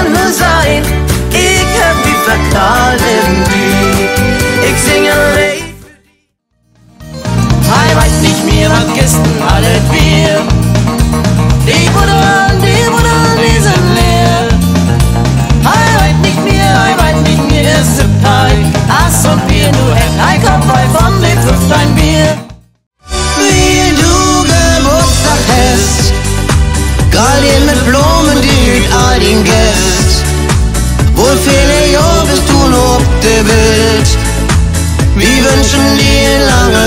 gern nur sein. Ich hab wie verknallt in die. Ich singe ein Lied. Ich weiß nicht mehr, was gestern alles wir. Die Buddha, die sind leer. Ich weiß nicht mehr, es ist Teig. Ass und Bier, nur ein Kopf von dem 5 Bier. Wie du Geburtstag hast, Gardien mit Blumen, die all den Gäst. Wohl viele Jahre bist du noch auf der Welt. Wir wünschen dir lange